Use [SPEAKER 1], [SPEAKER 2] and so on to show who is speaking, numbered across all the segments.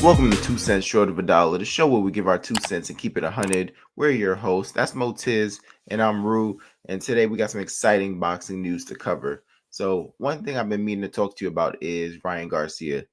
[SPEAKER 1] Welcome to 2 Cents Short of a Dollar, the show where we give our 2 cents and keep it 100. We're your hosts. That's Motiz, and I'm Rue. And today we got some exciting boxing news to cover. So, one thing I've been meaning to talk to you about is Ryan Garcia.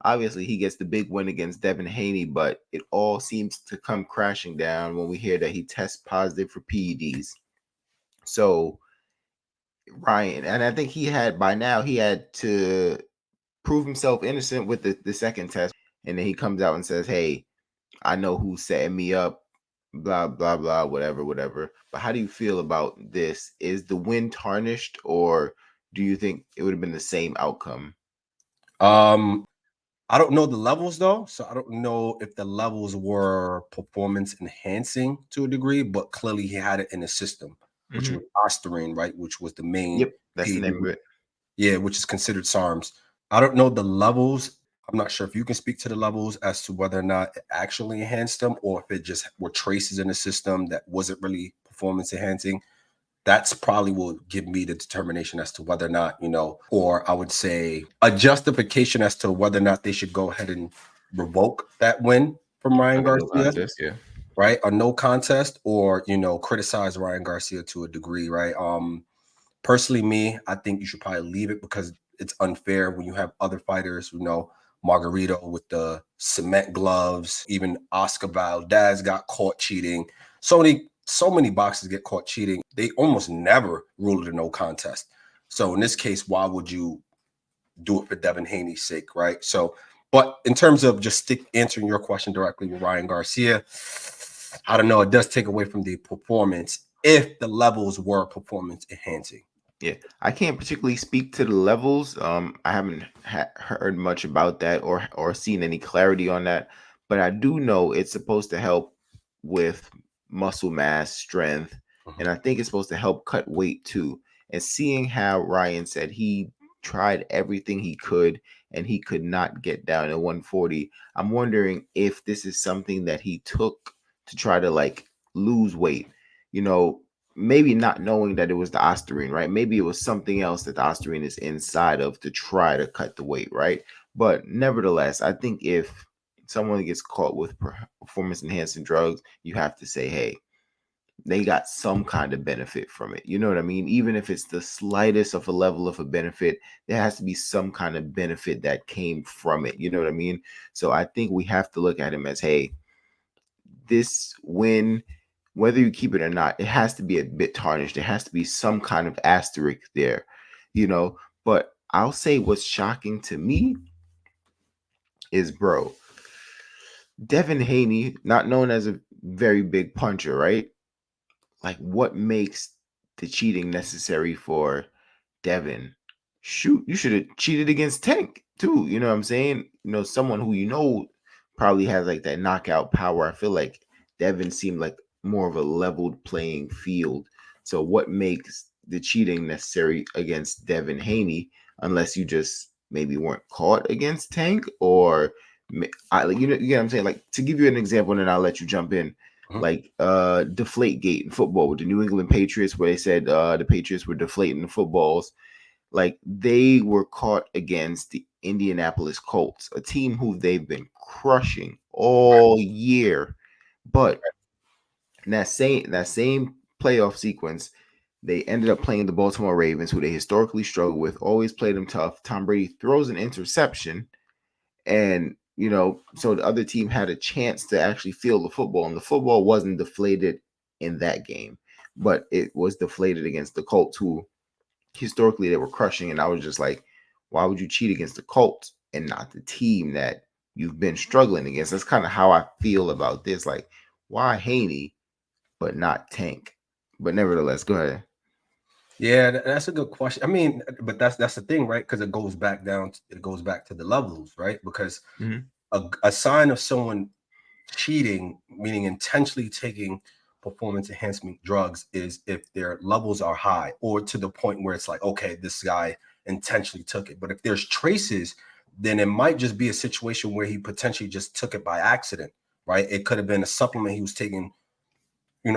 [SPEAKER 1] Obviously, he gets the big win against Devin Haney, but it all seems to come crashing down when we hear that he tests positive for PEDs. So, Ryan, and I think he had to prove himself innocent with the second test. And then he comes out and says, hey, I know who's setting me up, blah, blah, blah, whatever. But how do you feel about this? Is the win tarnished, or do you think it would have been the same outcome?
[SPEAKER 2] I don't know the levels though, so I don't know if the levels were performance enhancing to a degree, but clearly he had it in his system, which was ostarine, right? Which was the main
[SPEAKER 1] Yep, that's the
[SPEAKER 2] PED,
[SPEAKER 1] name of it.
[SPEAKER 2] yeah, which is considered SARMs. I don't know the levels. I'm not sure if you can speak to the levels as to whether or not it actually enhanced them or if it just were traces in the system that wasn't really performance enhancing. That's probably will give me the determination as to whether or not, or I would say a justification as to whether or not they should go ahead and revoke that win from Ryan
[SPEAKER 1] Like a no
[SPEAKER 2] Garcia,
[SPEAKER 1] contest, yeah.
[SPEAKER 2] right? A no contest, or criticize Ryan Garcia to a degree, right? Personally, me, I think you should probably leave it because it's unfair when you have other fighters, Margarito with the cement gloves, even Oscar Valdez got caught cheating. So many boxers get caught cheating. They almost never rule it a no contest. So in this case, why would you do it for Devin Haney's sake, right? So, but in terms of just answering your question directly with Ryan Garcia, I don't know. It does take away from the performance if the levels were performance enhancing.
[SPEAKER 1] Yeah, I can't particularly speak to the levels. I haven't heard much about that or seen any clarity on that, but I do know it's supposed to help with muscle mass, strength, and I think it's supposed to help cut weight too. And seeing how Ryan said he tried everything he could and he could not get down to 140, I'm wondering if this is something that he took to try to like lose weight. You know, maybe not knowing that it was the ostarine, right? Maybe it was something else that the ostarine is inside of to try to cut the weight, right? But nevertheless, I think if someone gets caught with performance enhancing drugs, you have to say, hey, they got some kind of benefit from it. You know what I mean? Even if it's the slightest of a level of a benefit, there has to be some kind of benefit that came from it. You know what I mean? So I think we have to look at him as, hey, this win, whether you keep it or not, it has to be a bit tarnished. There has to be some kind of asterisk there, you know. But I'll say what's shocking to me is, bro, Devin Haney, not known as a very big puncher, right? Like, what makes the cheating necessary for Devin? Shoot, you should have cheated against Tank too. You know what I'm saying? You know, someone who probably has like that knockout power. I feel like Devin seemed like more of a leveled playing field. So what makes the cheating necessary against Devin Haney unless you just maybe weren't caught against Tank or you know what I'm saying? Like, to give you an example, and then I'll let you jump in. Like deflate gate in football with the New England Patriots, where they said the Patriots were deflating the footballs. Like, they were caught against the Indianapolis Colts, a team who they've been crushing all year. But in that same playoff sequence, they ended up playing the Baltimore Ravens, who they historically struggle with, always played them tough. Tom Brady throws an interception, and so the other team had a chance to actually feel the football, and the football wasn't deflated in that game, but it was deflated against the Colts, who historically they were crushing. And I was just like, why would you cheat against the Colts and not the team that you've been struggling against? That's kind of how I feel about this. Like, why Haney but not Tank? But nevertheless, go ahead.
[SPEAKER 2] Yeah, that's a good question. I mean, but that's the thing, right? Because it goes back to the levels, right? Because a sign of someone cheating, meaning intentionally taking performance enhancement drugs, is if their levels are high or to the point where it's like, okay, this guy intentionally took it. But if there's traces, then it might just be a situation where he potentially just took it by accident, right? It could have been a supplement he was taking.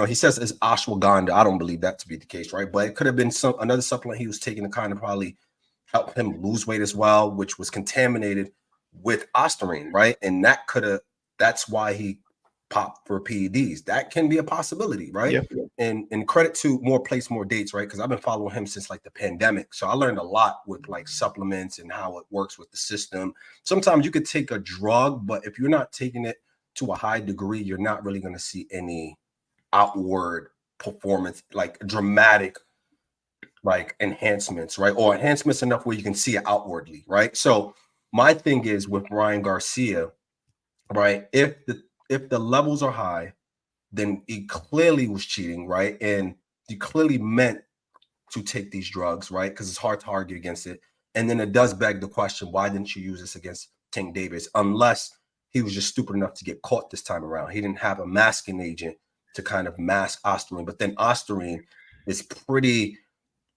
[SPEAKER 2] He says it's ashwagandha. I don't believe that to be the case, right? But it could have been another supplement he was taking to kind of probably help him lose weight as well, which was contaminated with ostarine, right? And that's why he popped for PEDs. That can be a possibility, right?
[SPEAKER 1] Yeah.
[SPEAKER 2] And credit to More Place More Dates, right? Because I've been following him since like the pandemic. So I learned a lot with like supplements and how it works with the system. Sometimes you could take a drug, but if you're not taking it to a high degree, you're not really going to see any outward performance, like dramatic like enhancements, right? Or enhancements enough where you can see it outwardly, right? So my thing is with Ryan Garcia, right? If the levels are high, then he clearly was cheating, right? And he clearly meant to take these drugs, right? Because it's hard to argue against it. And then it does beg the question, why didn't you use this against Tank Davis? Unless he was just stupid enough to get caught this time around. He didn't have a masking agent to kind of mask ostarine. But then ostarine is pretty,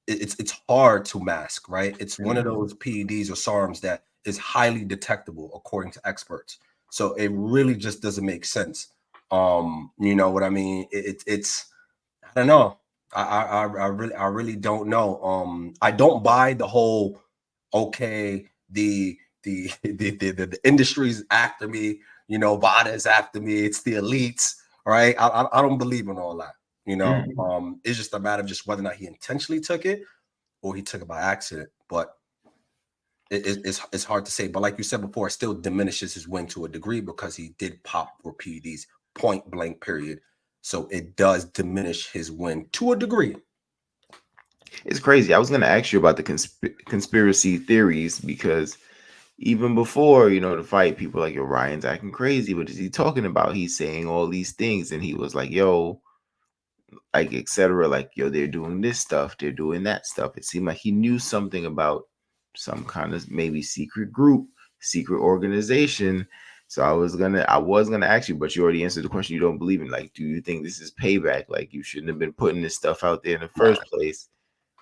[SPEAKER 2] it's hard to mask, right? It's one of those PEDs or SARMs that is highly detectable according to experts. So it really just doesn't make sense. You know what I mean? It's I don't know. I really don't know. I don't buy the whole okay, the industry's after me, you know, Vada's after me, it's the elites, right? I don't believe in all that. You know,
[SPEAKER 1] Mhm.
[SPEAKER 2] it's just a matter of just whether or not he intentionally took it or he took it by accident. But it's hard to say. But like you said before, it still diminishes his win to a degree because he did pop for PEDs point blank period. So it does diminish his win to a degree.
[SPEAKER 1] It's crazy. I was going to ask you about the conspiracy theories because even before, the fight, people were like, yo, Ryan's acting crazy. What is he talking about? He's saying all these things. And he was like, yo, like, etc. Like, yo, they're doing this stuff. They're doing that stuff. It seemed like he knew something about some kind of maybe secret group, secret organization. So I was gonna ask you, but you already answered the question. You don't believe in. Like, do you think this is payback? Like, you shouldn't have been putting this stuff out there in the
[SPEAKER 2] Nah,
[SPEAKER 1] first place.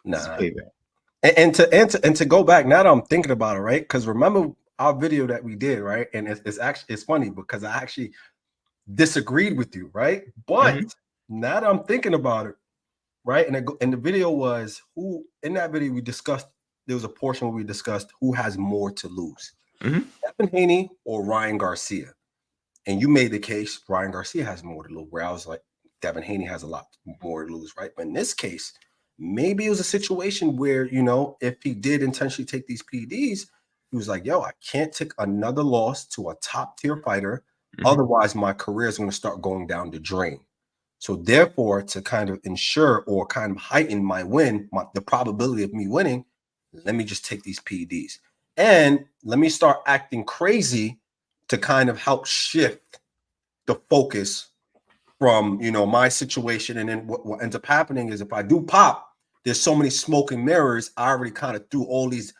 [SPEAKER 1] This is
[SPEAKER 2] nah.
[SPEAKER 1] payback.
[SPEAKER 2] And to go back now that I'm thinking about it, right? Because remember our video that we did, right? And it's actually it's funny because I actually disagreed with you, right? But
[SPEAKER 1] Hmm.
[SPEAKER 2] now that I'm thinking about it, right? And the video was who in that video we discussed. There was a portion where we discussed who has more to lose,
[SPEAKER 1] Hmm.
[SPEAKER 2] Devin Haney or Ryan Garcia. And you made the case Ryan Garcia has more to lose. Where I was like, Devin Haney has a lot more to lose, right? But in this case, maybe it was a situation where if he did intentionally take these PEDs, he was like, "Yo, I can't take another loss to a top tier fighter,
[SPEAKER 1] Hmm.
[SPEAKER 2] otherwise my career is going to start going down the drain." So therefore, to kind of ensure or kind of heighten my win, the probability of me winning, let me just take these PEDs and let me start acting crazy to kind of help shift the focus from my situation. And then what ends up happening is if I do pop, there's so many smoke and mirrors. I already kind of threw all these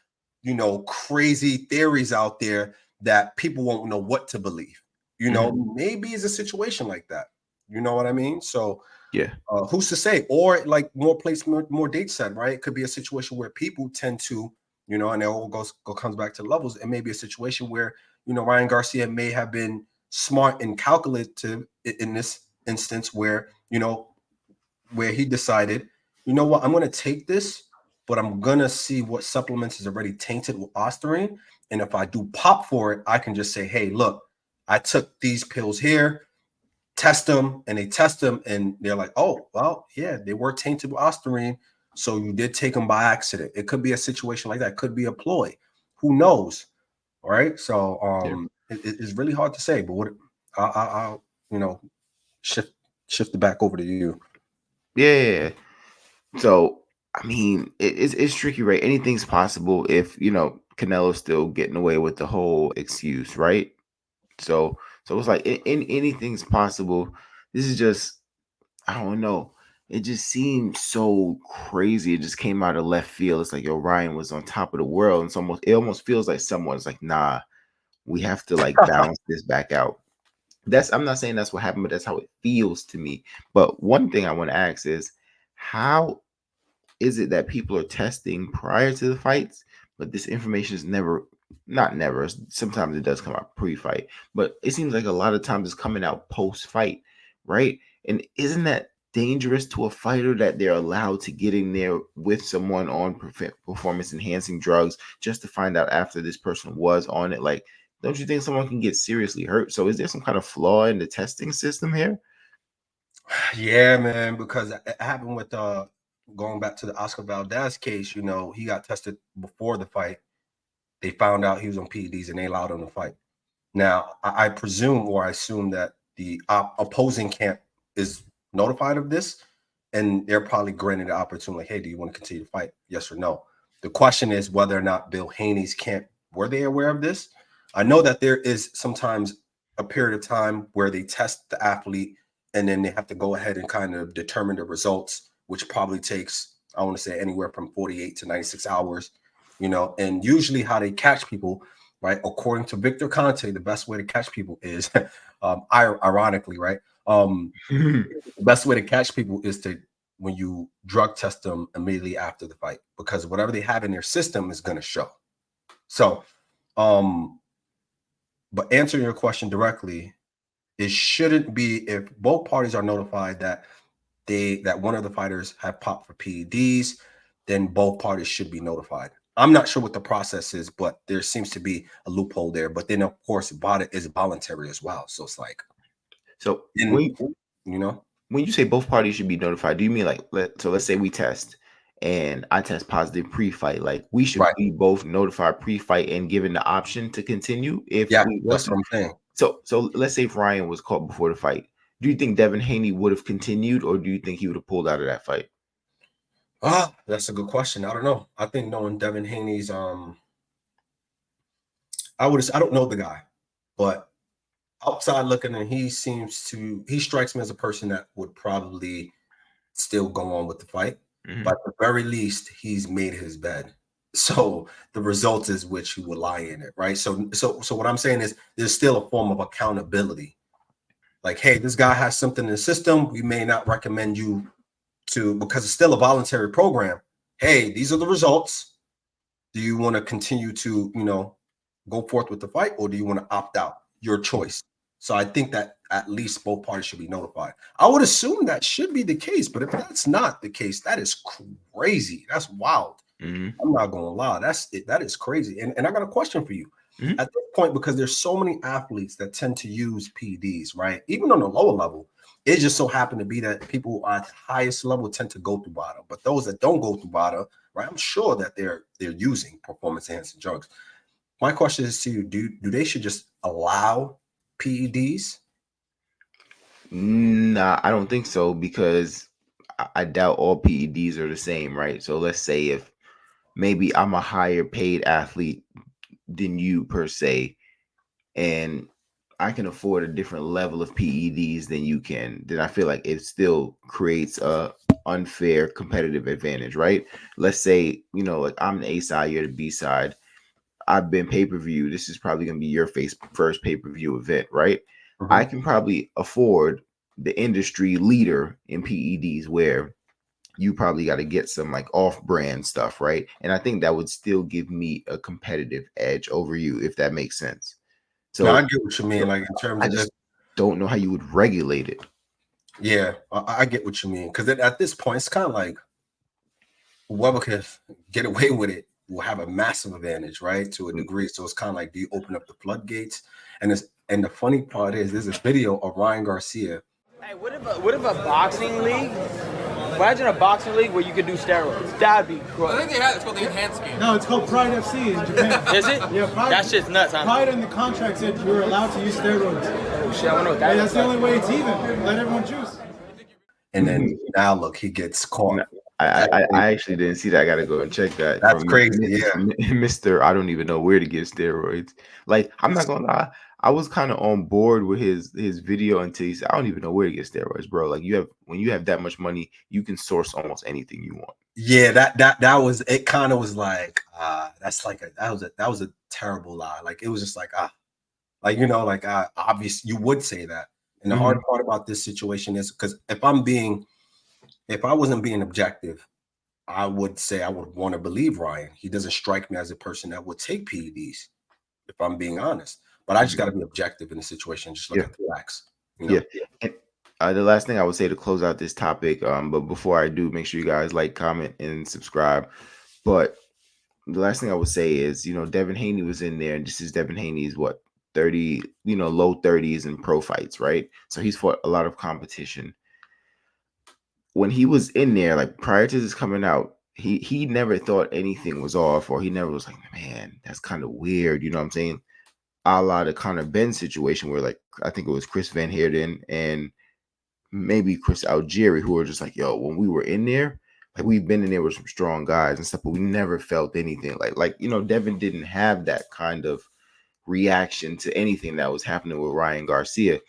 [SPEAKER 2] crazy theories out there that people won't know what to believe.
[SPEAKER 1] Hmm.
[SPEAKER 2] Maybe it's a situation like that. You know what I mean? So
[SPEAKER 1] Yeah.
[SPEAKER 2] who's to say? Or like More Place More Dates said, right? It could be a situation where people tend to, and it all comes back to levels. It may be a situation where Ryan Garcia may have been smart and calculative in this instance, where he decided, you know what, I'm going to take this, but I'm going to see what supplements is already tainted with ostarine, and if I do pop for it, I can just say, hey, look, I took these pills here, test them, and they test them and they're like, oh, well, yeah, they were tainted with ostarine, so you did take them by accident. It could be a situation like that. It could be a ploy. Who knows? All right. So
[SPEAKER 1] Yeah.
[SPEAKER 2] it's really hard to say, but what I'll shift shift it back over to you.
[SPEAKER 1] Yeah. So, I mean, it's tricky, right? Anything's possible if Canelo's still getting away with the whole excuse, right? So it's like anything's possible. This is just, I don't know. It just seems so crazy. It just came out of left field. It's like, yo, Ryan was on top of the world, and it almost feels like someone's like, nah, we have to like balance this back out. I'm not saying that's what happened, but that's how it feels to me. But one thing I want to ask is, how is it that people are testing prior to the fights, but this information is never, not never, sometimes it does come out pre-fight, but it seems like a lot of times it's coming out post-fight, right? And isn't that dangerous to a fighter that they're allowed to get in there with someone on performance enhancing drugs just to find out after this person was on it? Like, don't you think someone can get seriously hurt? So is there some kind of flaw in the testing system here?
[SPEAKER 2] Yeah, man, because it happened with going back to the Oscar Valdez case, you know, he got tested before the fight. They found out he was on PEDs and they allowed him to fight. Now, I presume or I assume that the opposing camp is notified of this, and they're probably granted the opportunity, like, hey, do you want to continue to fight? Yes or no. The question is whether or not Bill Haney's camp, were they aware of this? I know that there is sometimes a period of time where they test the athlete and then they have to go ahead and kind of determine the results, which probably takes, I want to say, anywhere from 48 to 96 hours, you know, and usually how they catch people, right? According to Victor Conte, the best way to catch people is, ironically, right? The best way to catch people is to when you drug test them immediately after the fight, because whatever they have in their system is going to show. So, but answering your question directly, it shouldn't be if both parties are notified that one of the fighters have popped for PEDs, then both parties should be notified. I'm not sure what the process is, but there seems to be a loophole there. But then, of course, BOTA is voluntary as well. So it's like,
[SPEAKER 1] So
[SPEAKER 2] in, you know,
[SPEAKER 1] when you say both parties should be notified, do you mean like let's say we test and I test positive pre-fight, like we should
[SPEAKER 2] right?
[SPEAKER 1] be both notified pre-fight and given the option to continue if
[SPEAKER 2] Yeah,
[SPEAKER 1] we
[SPEAKER 2] that's
[SPEAKER 1] wasn't?
[SPEAKER 2] what I'm saying.
[SPEAKER 1] So let's say if Ryan was caught before the fight, do you think Devin Haney would have continued, or do you think he would have pulled out of that fight?
[SPEAKER 2] Ah, that's a good question. I don't know. I think knowing Devin Haney's, I don't know the guy, but outside looking, and he strikes me as a person that would probably still go on with the fight.
[SPEAKER 1] Mm-hmm.
[SPEAKER 2] But at the very least, he's made his bed. So the result is which he will lie in it, right? So what I'm saying is there's still a form of accountability. Like, hey, this guy has something in the system. We may not recommend you to, because it's still a voluntary program. Hey, these are the results. Do you want to continue to, go forth with the fight, or do you want to opt out? Your choice. So I think that at least both parties should be notified. I would assume that should be the case, but if that's not the case, that is crazy. That's wild.
[SPEAKER 1] Mm-hmm.
[SPEAKER 2] I'm not gonna lie. That is crazy. And I got a question for you.
[SPEAKER 1] Mm-hmm.
[SPEAKER 2] At this point, because there's so many athletes that tend to use PEDs, right? Even on the lower level, it just so happened to be that people at the highest level tend to go through BOTA. But those that don't go through BOTA, right? I'm sure that they're using performance enhancing drugs. My question is to you: Do they should just allow PEDs?
[SPEAKER 1] Nah, I don't think so, because I doubt all PEDs are the same, right? So let's say if maybe I'm a higher paid athlete than you per se, and I can afford a different level of PEDs than you can, then I feel like it still creates a unfair competitive advantage, right? Let's say, like I'm the A side, you're the B side. I've been pay-per-view. This is probably gonna be your first pay-per-view event, right? I
[SPEAKER 2] Mhm.
[SPEAKER 1] can probably afford the industry leader in PEDs, where you probably got to get some like off-brand stuff, right? And I think that would still give me a competitive edge over you, if that makes sense.
[SPEAKER 2] Now I
[SPEAKER 1] So,
[SPEAKER 2] get what you mean.
[SPEAKER 1] so
[SPEAKER 2] Like in terms
[SPEAKER 1] I
[SPEAKER 2] of this,
[SPEAKER 1] just don't know how you would regulate it.
[SPEAKER 2] yeah, I get what you mean. Because at this point, it's kind of like whoever can get away with it will have a massive advantage, right? To a degree. So it's kind of like, do you open up the floodgates? And the funny part is, there's a video of Ryan Garcia.
[SPEAKER 3] Hey, what if a boxing league? Imagine a boxing league where you could do steroids. That'd be
[SPEAKER 4] I
[SPEAKER 3] great.
[SPEAKER 4] think they have it's called the enhanced game.
[SPEAKER 5] No, it's called Pride FC in Japan.
[SPEAKER 3] Is it?
[SPEAKER 5] Yeah, Pride.
[SPEAKER 3] That shit's nuts, huh?
[SPEAKER 5] Pride in the contract said you were allowed to use steroids.
[SPEAKER 3] Oh, shit, I don't know what that
[SPEAKER 5] Hey,
[SPEAKER 3] is.
[SPEAKER 5] that's the only way it's even. Let everyone choose.
[SPEAKER 2] And then now look, he gets caught.
[SPEAKER 1] I actually didn't see that. I gotta go and check that.
[SPEAKER 2] That's
[SPEAKER 1] From
[SPEAKER 2] crazy, yeah.
[SPEAKER 1] Mr. I don't even know where to get steroids. Like, I'm not gonna lie, I was kind of on board with his video until he said, I don't even know where to get steroids, bro. Like, when you have that much money, you can source almost anything you want.
[SPEAKER 2] Yeah, that was it. Kind of was like that's like that was a terrible lie. Like it was just like obvious you would say that. And the hard part about this situation is because if I wasn't being objective, I would say I would want to believe Ryan. He doesn't strike me as a person that would take PEDs, if I'm being honest. But I just got to be objective in the situation. Just look
[SPEAKER 1] Yeah.
[SPEAKER 2] at the facts.
[SPEAKER 1] Yeah. And, the last thing I would say to close out this topic, but before I do, make sure you guys like, comment, and subscribe. But the last thing I would say is, Devin Haney was in there, and this is Devin Haney's 30, low 30s in pro fights, right? So he's fought a lot of competition. When he was in there, like prior to this coming out, he never thought anything was off, or he never was like, man, that's kind of weird. You know what I'm saying? A la the Conor Ben situation where, like, I think it was Chris Van Heerden and maybe Chris Algieri who were just like, yo, when we were in there, like we've been in there with some strong guys and stuff, but we never felt anything. Like Devin didn't have that kind of reaction to anything that was happening with Ryan Garcia.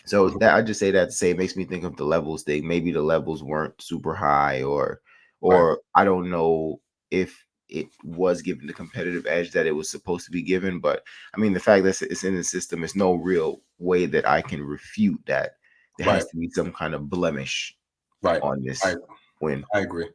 [SPEAKER 1] So that I just say that to say it makes me think of the levels thing. Maybe the levels weren't super high, or
[SPEAKER 2] Right.
[SPEAKER 1] I don't know if it was given the competitive edge that it was supposed to be given. But I mean, the fact that it's in the system is no real way that I can refute that there
[SPEAKER 2] Right.
[SPEAKER 1] has to be some kind of blemish
[SPEAKER 2] Right.
[SPEAKER 1] on this
[SPEAKER 2] I
[SPEAKER 1] win.
[SPEAKER 2] I agree.